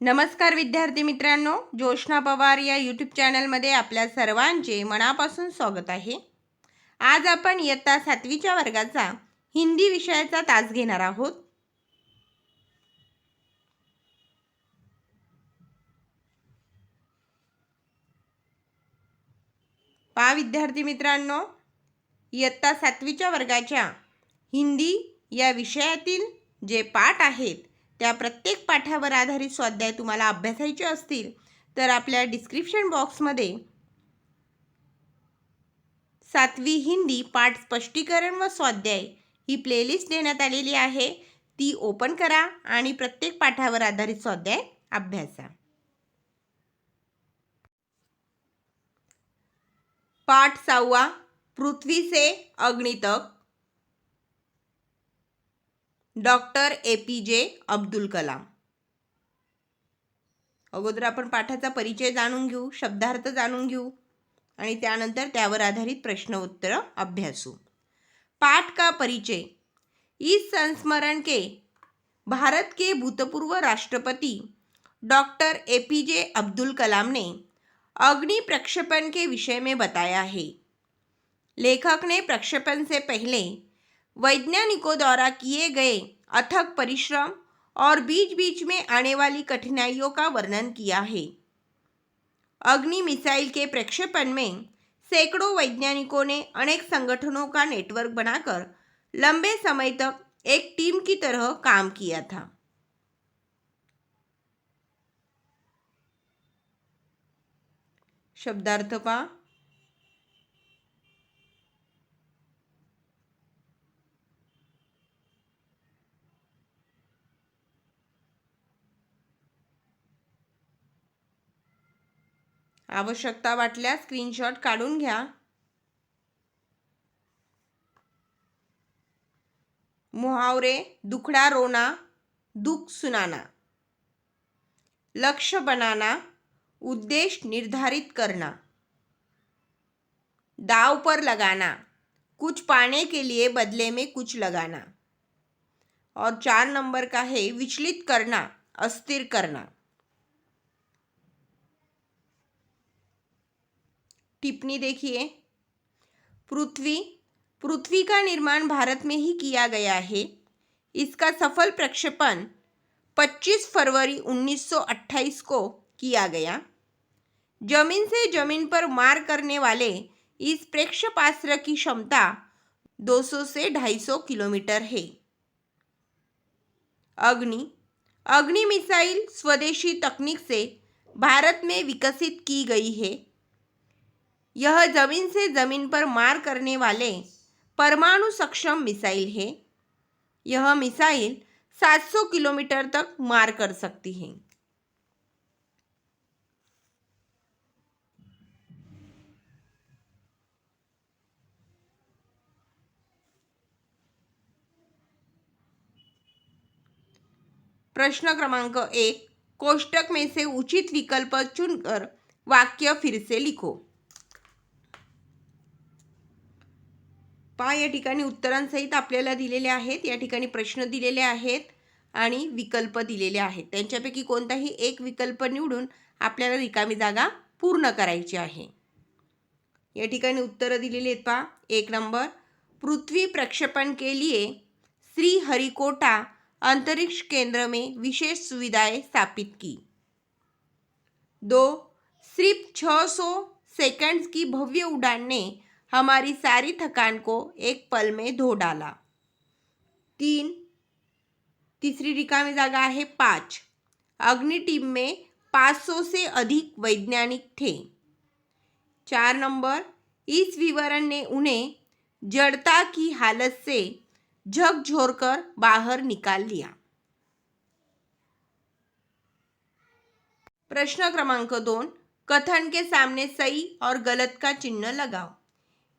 नमस्कार विद्यार्थी मित्रांनो, जोशना पवार या यूट्यूब चॅनलमध्ये आपल्या सर्वांचे मनापासून स्वागत आहे. आज आपण इयत्ता 7वीच्या वर्गाचा हिंदी विषयाचा तास घेणार आहोत. पहा विद्यार्थी मित्रांनो, इयत्ता 7वीच्या वर्गाच्या हिंदी या विषयातील जे पाठ आहेत त्या प्रत्येक पाठावर आधारित स्वाध्याय तुम्हाला अभ्यासायचे असतील तर आपल्या डिस्क्रिप्शन बॉक्समध्ये 7वी हिंदी पाठ स्पष्टीकरण व स्वाध्याय ही प्लेलिस्ट देण्यात आलेली आहे. ती ओपन करा आणि प्रत्येक पाठावर आधारित स्वाध्याय अभ्यासा. पाठ 6 पृथ्वी से अग्नि तक, डॉक्टर APJ अब्दुल कलाम. अगोदर आपण पाठाचा परिचय जाणून घेऊ, शब्दार्थ जाणून घेऊ आणि त्यानंतर त्यावर आधारित प्रश्न उत्तर अभ्यासू. पाठ का परिचय. इस संस्मरण के भारत के भूतपूर्व राष्ट्रपति डॉक्टर APJ अब्दुल कलाम ने अग्नि प्रक्षेपण के विषय में बताया है. लेखक ने प्रक्षेपण से पहले वैज्ञानिकों द्वारा किए गए अथक परिश्रम और बीच बीच में आने वाली कठिनाइयों का वर्णन किया है. अग्नि मिसाइल के प्रक्षेपण में सैकड़ों वैज्ञानिकों ने अनेक संगठनों का नेटवर्क बनाकर लंबे समय तक एक टीम की तरह काम किया था. शब्दार्थ पहा. आवश्यकता वाटल्यास स्क्रीनशॉट काढून घ्या. मुहावरे. दुखड़ा रोना, दुख सुनाना. लक्ष्य बनाना, उद्देश्य निर्धारित करना. दाव पर लगाना, कुछ पाने के लिए बदले में कुछ लगाना. और 4 नंबर का है विचलित करना, अस्थिर करना. टिप्पणी देखिए. पृथ्वी का निर्माण भारत में ही किया गया है. इसका सफल प्रक्षेपण 25 फरवरी 1928 को किया गया. जमीन से जमीन पर मार करने वाले इस प्रक्षेपास्त्र की क्षमता 200 से 250 किलोमीटर है. अग्नि मिसाइल स्वदेशी तकनीक से भारत में विकसित की गई है. यह जमीन से जमीन पर मार करने वाले परमाणु सक्षम मिसाइल है. यह मिसाइल 700 किलोमीटर तक मार कर सकती है. प्रश्न क्रमांक 1. कोष्टक में से उचित विकल्प चुनकर वाक्य फिर से लिखो. पहा, या ठिकाणी उत्तरांसहित आपल्याला दिलेले आहेत. या ठिकाणी प्रश्न दिलेले आहेत आणि विकल्प दिलेले आहेत. त्यांच्यापैकी कोणताही एक विकल्प निवडून आपल्याला रिकामी जागा पूर्ण करायची आहे. या ठिकाणी उत्तरं दिलेली आहेत. पहा, 1 नंबर पृथ्वी प्रक्षेपण के लिए श्री हरिकोटा अंतरिक्ष केंद्र में विशेष सुविधाएं स्थापित की. 2. सिर्फ 600 सेकंड्स की भव्य उड़ान ने हमारी सारी थकान को एक पल में धो डाला. 3. तीसरी रिकामी जागा है 5. अग्नि टीम में 500 से अधिक वैज्ञानिक थे. 4 नंबर इस विवरण ने उन्हें जड़ता की हालत से झकझोरकर बाहर निकाल लिया. प्रश्न क्रमांक 2. कथन के सामने सही और गलत का चिन्ह लगाओ.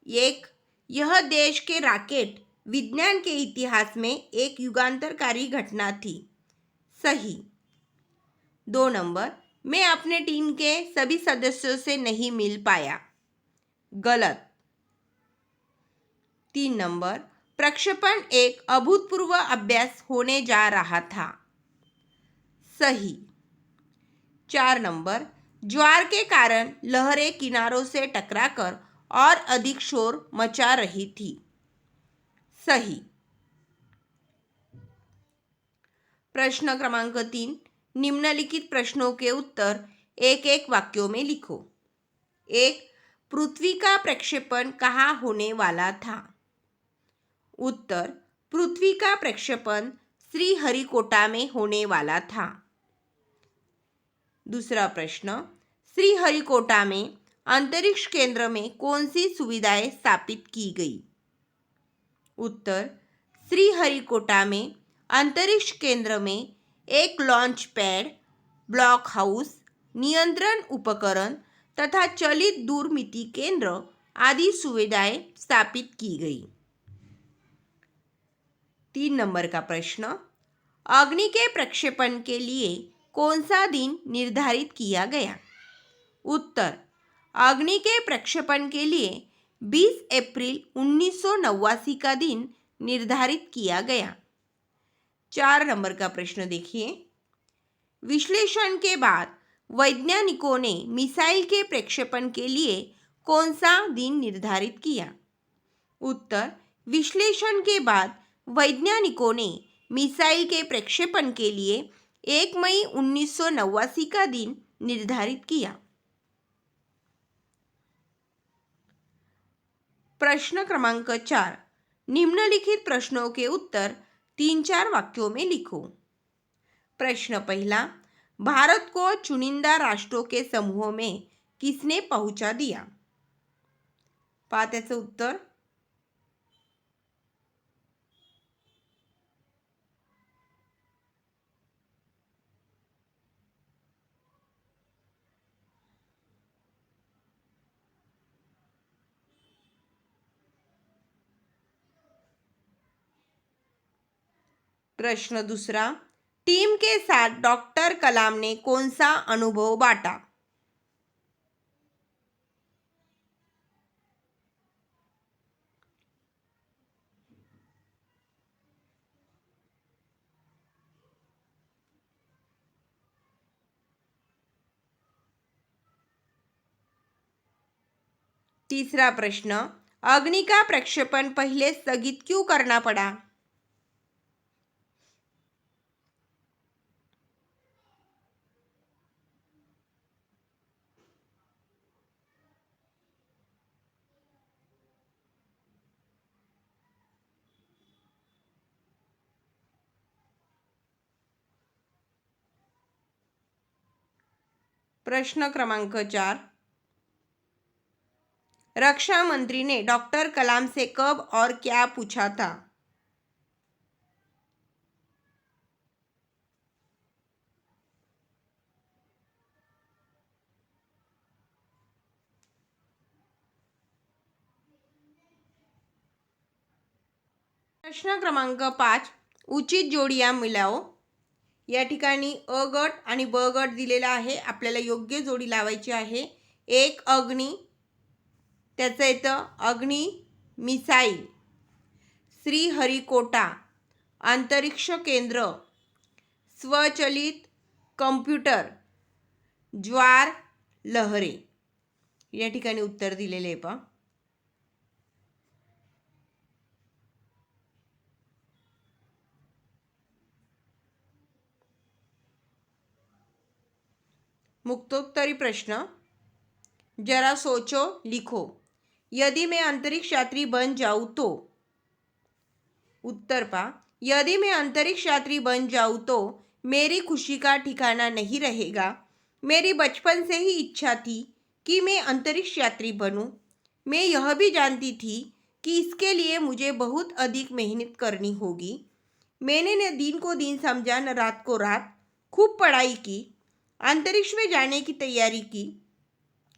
1. यह देश के रॉकेट विज्ञान के इतिहास में एक युगांतरकारी घटना थी. सही. 2 नंबर मैं अपने टीम के सभी सदस्यों से नहीं मिल पाया. गलत. 3 नंबर प्रक्षेपण एक अभूतपूर्व अभ्यास होने जा रहा था. सही. 4 नंबर, ज्वार के कारण लहरें किनारों से टकराकर और अधिक शोर मचा रही थी। सही। प्रश्न क्रमांक 3, निम्नलिखित प्रश्नों के उत्तर एक एक वाक्यों में लिखो। 1. पृथ्वी का प्रक्षेपण कहाँ होने वाला था? उत्तर, पृथ्वी का प्रक्षेपण श्रीहरिकोटा में होने वाला था। दूसरा प्रश्न, श्रीहरिकोटा में अंतरिक्ष केंद्र में कौन सी सुविधाएं स्थापित की गई? उत्तर, श्रीहरिकोटा में अंतरिक्ष केंद्र में एक लॉन्च पैड, ब्लॉक हाउस, नियंत्रण उपकरण तथा चलित दूरमिति केंद्र आदि सुविधाएं स्थापित की गई। 3 नंबर का प्रश्न, अग्नि के प्रक्षेपण के लिए कौन सा दिन निर्धारित किया गया? उत्तर, अग्नि के प्रक्षेपण के लिए 20 अप्रैल 1989 का दिन निर्धारित किया गया। 4 नंबर का प्रश्न देखिए, विश्लेषण के बाद वैज्ञानिकों ने मिसाइल के प्रक्षेपण के लिए कौन सा दिन निर्धारित किया? उत्तर, विश्लेषण के बाद वैज्ञानिकों ने मिसाइल के प्रक्षेपण के लिए 1 मई 1989 का दिन निर्धारित किया। प्रश्न क्रमांक 4, निम्नलिखित प्रश्नों के उत्तर 3-4 वाक्यों में लिखो। प्रश्न पहला, भारत को चुनिंदा राष्ट्रों के समूह में किसने पहुंचा दिया? पहा त्याचं उत्तर। प्रश्न दूसरा, टीम के साथ डॉक्टर कलाम ने कौन सा अनुभव बांटा? तीसरा प्रश्न, अग्नि का प्रक्षेपण पहले स्थगित क्यों करना पड़ा? प्रश्न क्रमांक 4, रक्षा मंत्री ने डॉक्टर कलाम से कब और क्या पूछा था? प्रश्न क्रमांक 5, उचित जोडियां मिळाओ। या ठिकाणी अ गट आणि ब गट दिलेला आहे, आपल्याला योग्य जोडी लावायची आहे। एक अग्नी, त्याचं येतं अग्नि मिसाईल, श्रीहरिकोटा अंतरिक्ष केंद्र, स्वचलित कम्प्युटर, ज्वार लहरे। या ठिकाणी उत्तर दिलेले आहे पहा। मुक्तोत्तरी प्रश्न, जरा सोचो लिखो, यदि मैं अंतरिक्ष यात्री बन जाऊं तो? उत्तर पा, यदि मैं अंतरिक्ष यात्री बन जाऊं तो मेरी खुशी का ठिकाना नहीं रहेगा। मेरी बचपन से ही इच्छा थी कि मैं अंतरिक्ष यात्री बनूं। मैं यह भी जानती थी कि इसके लिए मुझे बहुत अधिक मेहनत करनी होगी। मैंने न दिन को दिन समझा न रात को रात, खूब पढ़ाई की, अंतरिक्ष में जाने की तैयारी की।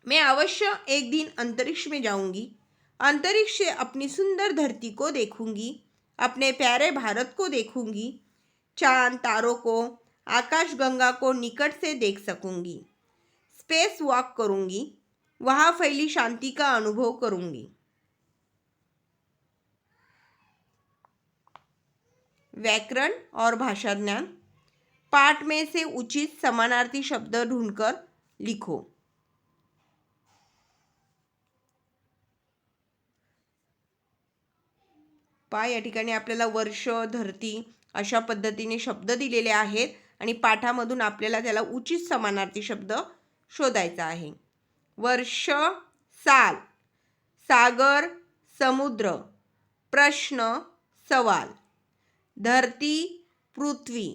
मैं अवश्य एक दिन अंतरिक्ष में जाऊंगी। अंतरिक्ष से अपनी सुंदर धरती को देखूंगी, अपने प्यारे भारत को देखूंगी, चांद तारों को, आकाशगंगा को निकट से देख सकूंगी, स्पेस वॉक करूंगी, वहाँ फैली शांति का अनुभव करूंगी। व्याकरण और भाषा ज्ञान। पाठ में से उचित समानार्थी शब्द ढूंढकर लिखो। पहा या ठिकाणी आपल्याला वर्ष, धरती अशा पद्धतीने शब्द दिलेले आहेत आणि पाठामधून आपल्याला त्याला उचित समानार्थी शब्द शोधायचा आहे। वर्ष साल, सागर समुद्र, प्रश्न सवाल, धरती पृथ्वी,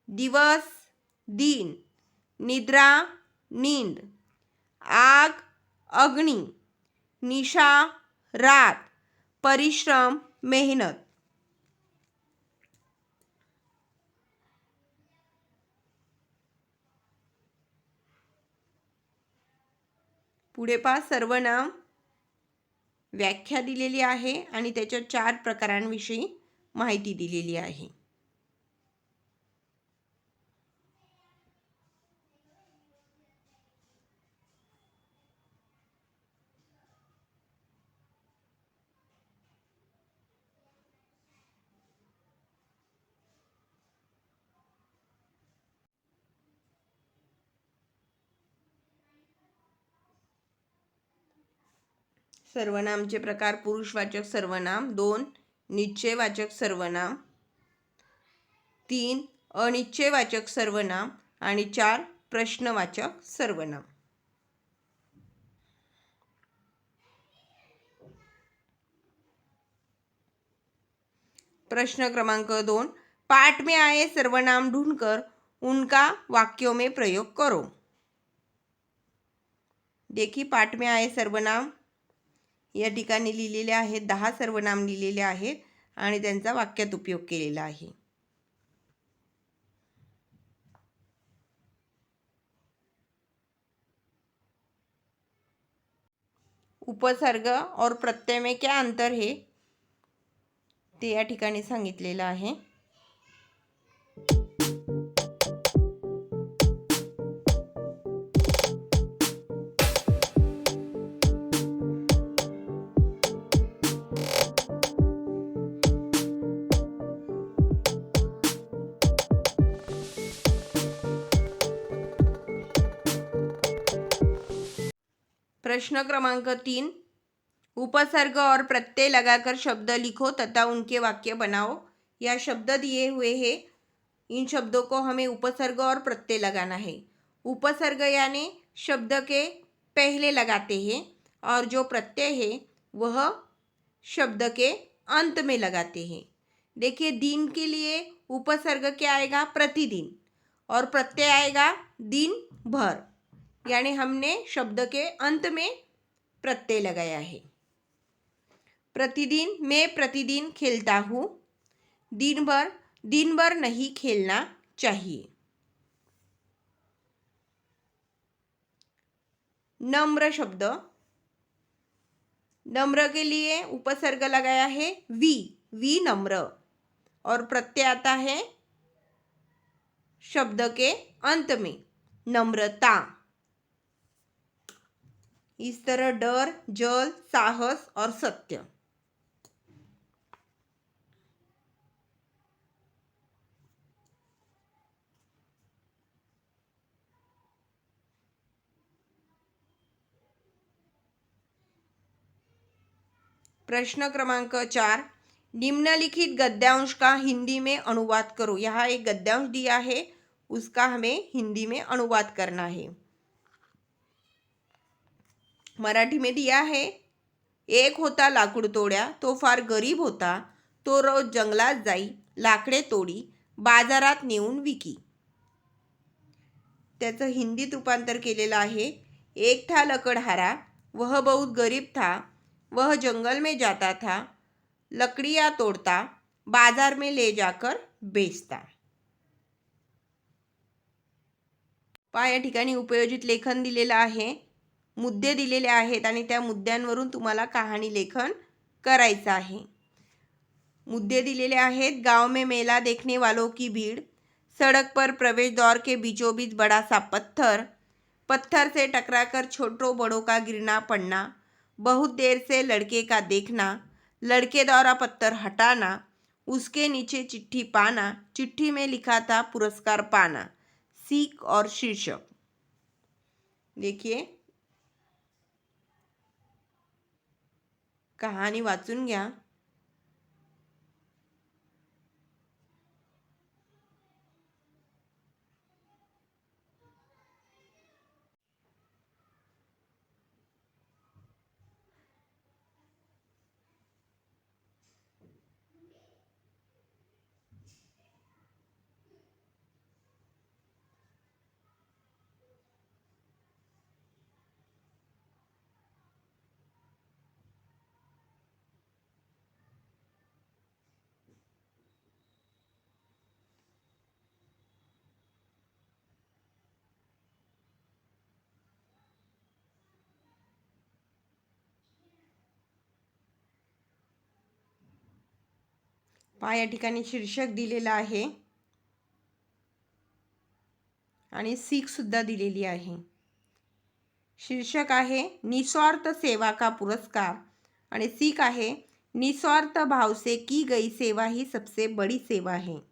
दिवस दिन, निद्रा नींद, आग अग्नि, निशा रात, परिश्रम मेहनत। पुढे पहा सर्वनाम व्याख्या दिलेली आहे आणि त्याच्या 4 प्रकारांविषयी माहिती दिलेली आहे। सर्वनामचे प्रकार पुरुषवाचक सर्वनाम, 2 निश्चयवाचक सर्वनाम, 3 अनिश्चयवाचक सर्वनाम आणि 4 प्रश्नवाचक सर्वनाम। प्रश्न क्रमांक 2, पाठ में आए सर्वनाम ढूंढकर उनका वाक्यों में प्रयोग करो। देखिए पाठ में आए सर्वनाम या ठिकाणी लिहिलेले आहेत, 10 सर्वनाम लिहिलेले आहेत आणि त्यांचा वाक्यात उपयोग केलेला आहे। उपसर्ग और प्रत्यय में क्या अंतर है ते या ठिकाणी सांगितलेलं आहे। प्रश्न क्रमांक 3, उपसर्ग और प्रत्यय लगाकर शब्द लिखो तथा उनके वाक्य बनाओ। यह शब्द दिए हुए हैं, इन शब्दों को हमें उपसर्ग और प्रत्यय लगाना है। उपसर्ग यानी शब्द के पहले लगाते हैं और जो प्रत्यय है वह शब्द के अंत में लगाते हैं। देखिए दिन के लिए उपसर्ग क्या आएगा, प्रतिदिन, और प्रत्यय आएगा दिन भर, यानी हमने शब्द के अंत में प्रत्यय लगाया है। प्रतिदिन, मैं प्रतिदिन खेलता हूँ। दिन भर नहीं खेलना चाहिए। नम्र शब्द, नम्र के लिए उपसर्ग लगाया है वी नम्र, और प्रत्यय आता है शब्द के अंत में नम्रता। इस तरह डर, जल, साहस और सत्य। प्रश्न क्रमांक 4, निम्नलिखित गद्यांश का हिंदी में अनुवाद करो। यहाँ एक गद्यांश दिया है, उसका हमें हिंदी में अनुवाद करना है। मराठी में दिया है, एक होता लाकूड तोड्या, तो फार गरीब होता, तो रोज जंगलात जाई, लाकडे तोडी, बाजारात नेऊन विकी। त्याचं हिंदीत रूपांतर केलेलं आहे, एक था लकड़हारा, वह बहुत गरीब था, वह जंगल में जाता था, लकड़ियाँ तोड़ता, बाजार में ले जाकर बेचता। पहा या ठिकाणी उपयोजित लेखन दिलेलं आहे, मुद्दे दिलेले आहेत आणि त्या मुद्द्यांवरून तुम्हाला कहाणी लेखन करायचं आहे। मुद्दे दिलेले आहेत, गांव में मेला देखने वालों की भीड़, सड़क पर प्रवेश द्वार के बीचों बीच बड़ा सा पत्थर, पत्थर से टकराकर छोटों बड़ों का गिरना पड़ना, बहुत देर से लड़के का देखना, लड़के द्वारा पत्थर हटाना, उसके नीचे चिट्ठी पाना, चिट्ठी में लिखा था पुरस्कार पाना। सीख और शीर्षक देखिए, कहाणी वाचून घ्या। पहा, या ठिकाणी शीर्षक दिलेलं आहे आणि सीख सुद्धा दिलेली आहे। शीर्षक आहे निस्वार्थ सेवा का पुरस्कार आणि सीख आहे निस्वार्थ भाव से की गई सेवा ही सबसे बड़ी सेवा है।